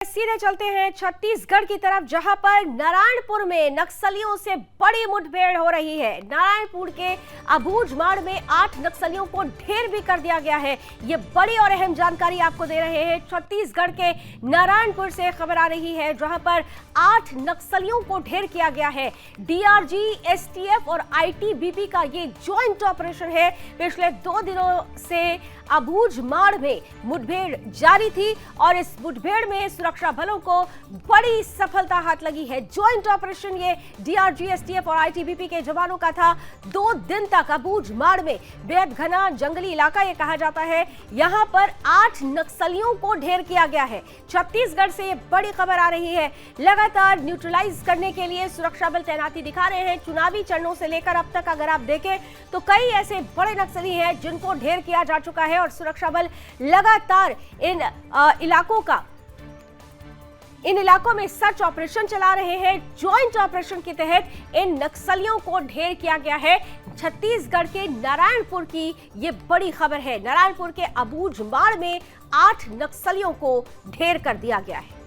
सीधे चलते हैं छत्तीसगढ़ की तरफ, जहां पर नारायणपुर में नक्सलियों से बड़ी मुठभेड़ हो रही है। नारायणपुर के अबूझमाड़ में 8 नक्सलियों को ढेर भी कर दिया गया है। ये बड़ी और अहम जानकारी आपको दे रहे हैं। छत्तीसगढ़ के नारायणपुर से खबर आ रही है, जहां पर 8 नक्सलियों को ढेर किया गया है। डीआरजी, एसटीएफ और आईटीबीपी का ये ज्वाइंट ऑपरेशन है। पिछले 2 दिनों से अबूझमाड़ में मुठभेड़ जारी थी और इस मुठभेड़ में सुरक्षा बलों को बड़ी सफलता हाथ लगी है। ज्वाइंट ऑपरेशन ये डीआरजी, एसटीएफ और आईटीबीपी के जवानों का था। 2 दिन तक अबूझमाड़ में बेहद घना जंगली इलाका ये कहा जाता है, यहां पर 8 नक्सलियों को ढेर किया गया है। छत्तीसगढ़ से ये बड़ी खबर आ रही है। लगातार न्यूट्रलाइज करने के लिए सुरक्षा बल तैनाती दिखा रहे हैं। चुनावी चरणों से लेकर अब तक अगर आप देखें तो कई ऐसे बड़े नक्सली हैं जिनको ढेर किया जा चुका है और सुरक्षा बल लगातार इन इलाकों में सर्च ऑपरेशन चला रहे हैं। ज्वाइंट ऑपरेशन के तहत इन नक्सलियों को ढेर किया गया है। छत्तीसगढ़ के नारायणपुर की ये बड़ी खबर है। नारायणपुर के अबूझमाड़ में 8 नक्सलियों को ढेर कर दिया गया है।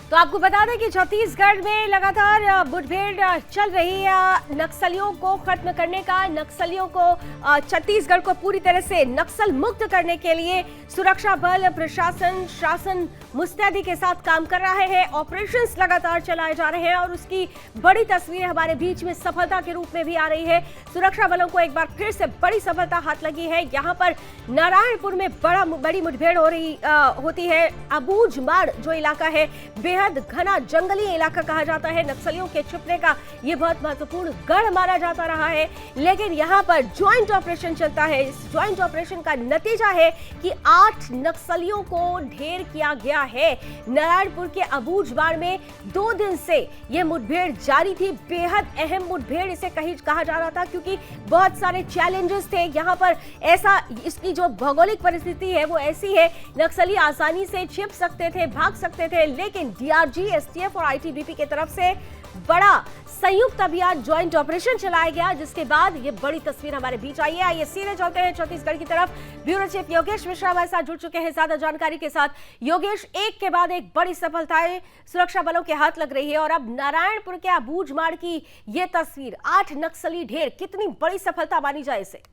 तो आपको बता दें कि छत्तीसगढ़ में लगातार मुठभेड़ चल रही है। नक्सलियों को खत्म करने का, नक्सलियों को छत्तीसगढ़ को पूरी तरह से नक्सल मुक्त करने के लिए सुरक्षा बल, प्रशासन, शासन मुस्तैदी के साथ काम कर रहा है। ऑपरेशंस लगातार चलाए जा रहे हैं और उसकी बड़ी तस्वीरें हमारे बीच में सफलता के रूप में भी आ रही है। सुरक्षा बलों को एक बार फिर से बड़ी सफलता हाथ लगी है। यहाँ पर नारायणपुर में बड़ी मुठभेड़ होती है। अबूझमाड़ जो इलाका है बेहद घना जंगली इलाका कहा जाता है। नक्सलियों के छिपने का ये बहुत महत्वपूर्ण गढ़ माना जाता रहा है, लेकिन यहाँ पर ज्वाइंट ऑपरेशन चलता है। इस ज्वाइंट ऑपरेशन का नतीजा है कि 8 नक्सलियों को ढेर किया गया है। नारायणपुर के अबूझमाड़ में 2 दिन से ये मुठभेड़ जारी थी। बेहद अहम मुठभेड़ इसे कहा जा रहा था, क्योंकि बहुत सारे चैलेंजेस थे यहाँ पर। इसकी जो भौगोलिक परिस्थिति है वो ऐसी है, नक्सली आसानी से छिप सकते थे, भाग सकते थे, लेकिन डीआरजी, एसटीएफ और आईटीबीपी की तरफ से बड़ा संयुक्त अभियान, ज्वाइंट ऑपरेशन चलाया गया, जिसके बाद ये बड़ी तस्वीर हमारे बीच आई है। आइए सीधे चलते हैं छत्तीसगढ़ की तरफ। ब्यूरो चीफ योगेश मिश्रा हमारे साथ जुड़ चुके हैं ज्यादा जानकारी के साथ। योगेश, एक के बाद एक बड़ी सफलताएं सुरक्षा बलों के हाथ लग रही है और अब नारायणपुर के अबूझमाड़ की ये तस्वीर, 8 नक्सली ढेर, कितनी बड़ी सफलता मानी जाए इसे?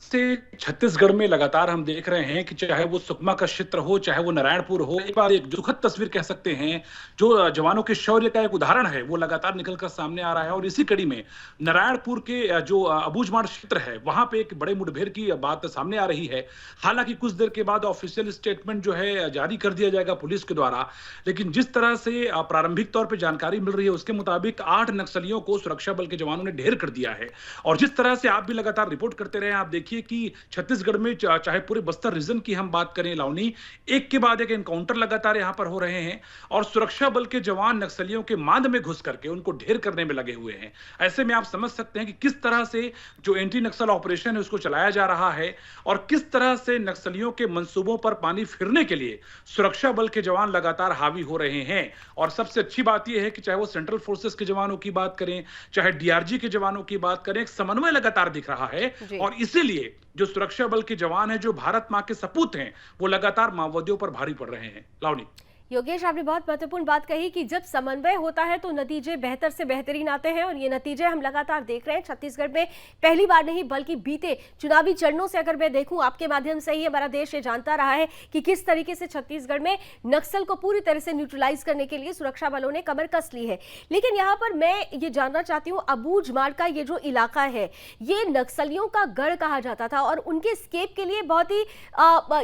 से छत्तीसगढ़ में लगातार हम देख रहे हैं कि चाहे वो सुकमा का क्षेत्र हो, चाहे वो नारायणपुर हो, एक बार एक दुखद तस्वीर कह सकते हैं, जो जवानों के शौर्य का एक उदाहरण है, वो लगातार निकलकर सामने आ रहा है। और इसी कड़ी में नारायणपुर के जो अबूझमाड़ क्षेत्र है, वहां पे एक बड़े मुठभेड़ की बात सामने आ रही है। हालांकि कुछ देर के बाद ऑफिशियल स्टेटमेंट जो है जारी कर दिया जाएगा पुलिस के द्वारा, लेकिन जिस तरह से प्रारंभिक तौर पर जानकारी मिल रही है उसके मुताबिक 8 नक्सलियों को सुरक्षा बल के जवानों ने ढेर कर दिया है। और जिस तरह से आप भी लगातार रिपोर्ट करते रहे, आप देखिए कि छत्तीसगढ़ में चाहे पूरे बस्तर रीजन की हम बात करें, लावनी, एक के बाद एक एनकाउंटर लगातार यहां पर हो रहे हैं और सुरक्षा बल के जवान नक्सलियों के मांद में घुस करके उनको ढेर करने में लगे हुए हैं। ऐसे में आप समझ सकते हैं कि किस तरह से जो एंटी नक्सल ऑपरेशन है उसको चलाया जा रहा है और किस तरह से नक्सलियों के मंसूबों पर पानी फिरने के लिए सुरक्षा बल के जवान लगातार हावी हो रहे हैं। और सबसे अच्छी बात यह है कि चाहे वो सेंट्रल फोर्सेस के जवानों की बात करें, चाहे डीआरजी के जवानों की बात करें, एक समन्वय लगातार दिख रहा है। और इसीलिए जो सुरक्षा बल के जवान हैं, जो भारत मां के सपूत हैं, वो लगातार माओवादियों पर भारी पड़ रहे हैं। लावनी, योगेश, आपने बहुत महत्वपूर्ण बात कही कि जब समन्वय होता है तो नतीजे बेहतर से बेहतरीन आते हैं और ये नतीजे हम लगातार देख रहे हैं छत्तीसगढ़ में। पहली बार नहीं बल्कि बीते चुनावी चरणों से अगर मैं देखूं, आपके माध्यम से ही हमारा देश ये जानता रहा है कि किस तरीके से छत्तीसगढ़ में नक्सल को पूरी तरह से न्यूट्रलाइज करने के लिए सुरक्षा बलों ने कमर कस ली है। लेकिन यहाँ पर मैं ये जानना चाहती हूँ, अबूझमाड़ का ये जो इलाका है, ये नक्सलियों का गढ़ कहा जाता था और उनके स्केप के लिए बहुत ही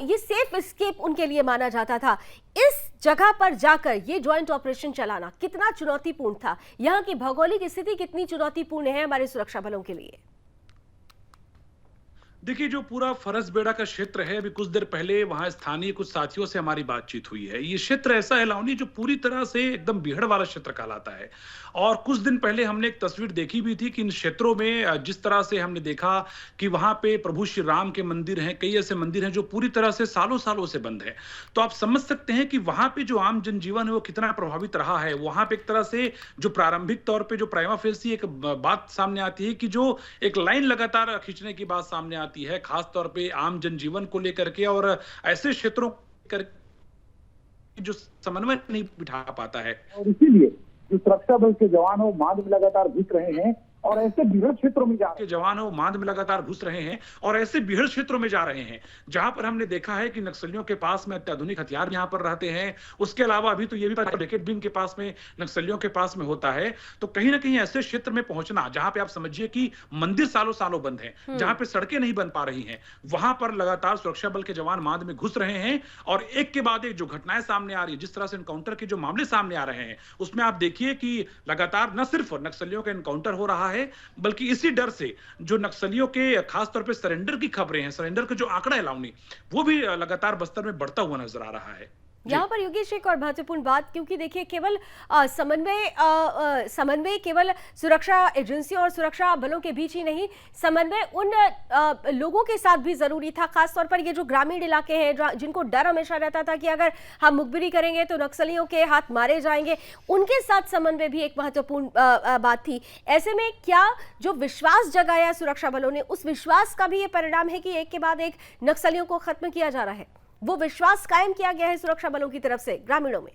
ये सेफ स्केप उनके लिए माना जाता था। इस जगह पर जाकर ये ज्वाइंट ऑपरेशन चलाना कितना चुनौतीपूर्ण था? यहाँ की भौगोलिक स्थिति कितनी चुनौतीपूर्ण है हमारे सुरक्षा बलों के लिए? देखिए, जो पूरा फरसबेड़ा का क्षेत्र है, अभी कुछ देर पहले वहाँ स्थानीय कुछ साथियों से हमारी बातचीत हुई है। ये क्षेत्र ऐसा है लावनी, जो पूरी तरह से एकदम बीहड़ वाला क्षेत्र कहलाता है। और कुछ दिन पहले हमने एक तस्वीर देखी भी थी कि इन क्षेत्रों में जिस तरह से हमने देखा कि वहाँ पे प्रभु श्री राम के मंदिर हैं, कई ऐसे मंदिर हैं जो पूरी तरह से सालों-सालों से बंद हैं। तो आप समझ सकते हैं कि वहाँ पे जो आम जनजीवन है वो कितना प्रभावित रहा है। वहाँ पे एक तरह से जो प्रारंभिक तौर पे जो प्राइमा फेसी एक बात सामने आती है कि जो एक लाइन लगातार खींचने की बात सामने आती है, खास तौर पे आम जनजीवन को लेकर के और ऐसे क्षेत्रों कर जो समन्वय नहीं बिठा पाता है। और इसीलिए जो सुरक्षा बल के जवान हो मार्ग में लगातार घुस रहे हैं और ऐसे बीहड़ क्षेत्रों में जा रहे के जवान हो मांद में लगातार घुस रहे हैं और ऐसे बीहड़ क्षेत्रों में जा रहे हैं जहां पर हमने देखा है कि नक्सलियों के पास में अत्याधुनिक हथियार यहां पर रहते हैं। उसके अलावा अभी तो ये भी रैकेट भी इनके पास में नक्सलियों के पास में होता है। तो कहीं ना कहीं ऐसे क्षेत्र में पहुंचना जहां पे आप समझिए कि मंदिर सालों सालों बंद है, जहां पे सड़कें नहीं बन पा रही हैं, वहां पर लगातार सुरक्षा बल के जवान मांद में घुस रहे हैं और एक के बाद एक जो घटनाएं सामने आ रही है, जिस तरह से एनकाउंटर के जो मामले सामने आ रहे हैं, उसमें आप देखिए कि लगातार न सिर्फ नक्सलियों का एनकाउंटर हो रहा है, बल्कि इसी डर से जो नक्सलियों के खास तौर पे सरेंडर की खबरें हैं, सरेंडर का जो आंकड़ा है लावनी, वो भी लगातार बस्तर में बढ़ता हुआ नजर आ रहा है। यहाँ पर योगेश एक और महत्वपूर्ण बात, क्योंकि देखिए केवल समन्वय केवल सुरक्षा एजेंसियों और सुरक्षा बलों के बीच ही नहीं, समन्वय उन लोगों के साथ भी जरूरी था। खासतौर पर ये जो ग्रामीण इलाके हैं जिनको डर हमेशा रहता था कि अगर हम मुखबिरी करेंगे तो नक्सलियों के हाथ मारे जाएंगे, उनके साथ समन्वय भी एक महत्वपूर्ण बात थी। ऐसे में क्या जो विश्वास जगाया सुरक्षा बलों ने, उस विश्वास का भी ये परिणाम है कि एक के बाद एक नक्सलियों को खत्म किया जा रहा है? वो विश्वास कायम किया गया है सुरक्षा बलों की तरफ से ग्रामीणों में?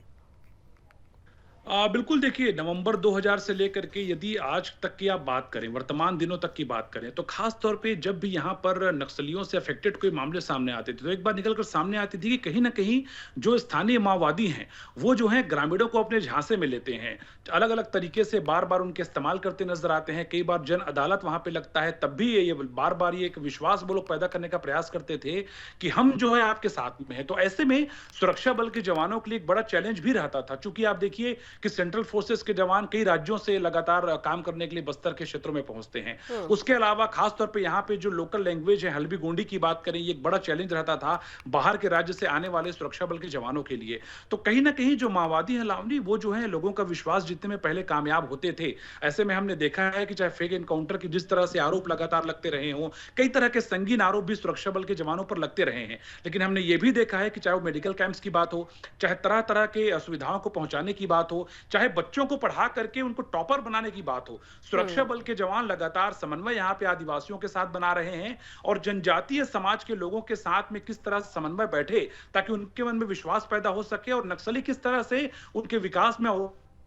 बिल्कुल, देखिए नवंबर 2000 से लेकर के यदि आज तक की आप बात करें, वर्तमान दिनों तक की बात करें, तो खास तौर पे जब भी यहाँ पर नक्सलियों से अफेक्टेड कोई मामले सामने आते थे तो एक बात निकल कर सामने आती थी कि कहीं ना कहीं जो स्थानीय माओवादी हैं वो जो है ग्रामीणों को अपने झांसे में लेते हैं, अलग अलग तरीके से बार बार उनके इस्तेमाल करते नजर आते हैं। कई बार जन अदालत वहां पे लगता है, तब भी ये बार बार ये एक विश्वास वो लोग पैदा करने का प्रयास करते थे कि हम जो है आपके साथ में है। तो ऐसे में सुरक्षा बल के जवानों के लिए एक बड़ा चैलेंज भी रहता था, चूंकि आप देखिए कि सेंट्रल फोर्सेस के जवान कई राज्यों से लगातार काम करने के लिए बस्तर के क्षेत्रों में पहुंचते हैं। उसके अलावा खासतौर पे यहाँ पे जो लोकल लैंग्वेज है, हल्बी गोंडी की बात करें, ये एक बड़ा चैलेंज रहता था बाहर के राज्य से आने वाले सुरक्षा बल के जवानों के लिए। तो कहीं ना कहीं जो माओवादी है लावनी, वो जो है लोगों का विश्वास जीतने में पहले कामयाब होते थे। ऐसे में हमने देखा है कि चाहे फेक एनकाउंटर की जिस तरह से आरोप लगातार लगते रहे हों, कई तरह के संगीन आरोप भी सुरक्षा बल के जवानों पर लगते रहे हैं, लेकिन हमने ये भी देखा है कि चाहे वो मेडिकल कैंप्स की बात हो, चाहे तरह तरह के सुविधाओं को पहुंचाने की बात हो, चाहे बच्चों को पढ़ा करके उनको टॉपर बनाने की बात हो, सुरक्षा बल के जवान लगातार समन्वय यहाँ पे आदिवासियों के साथ बना रहे हैं और जनजातीय समाज के लोगों के साथ में किस तरह समन्वय बैठे ताकि उनके मन में विश्वास पैदा हो सके और नक्सली किस तरह से उनके विकास में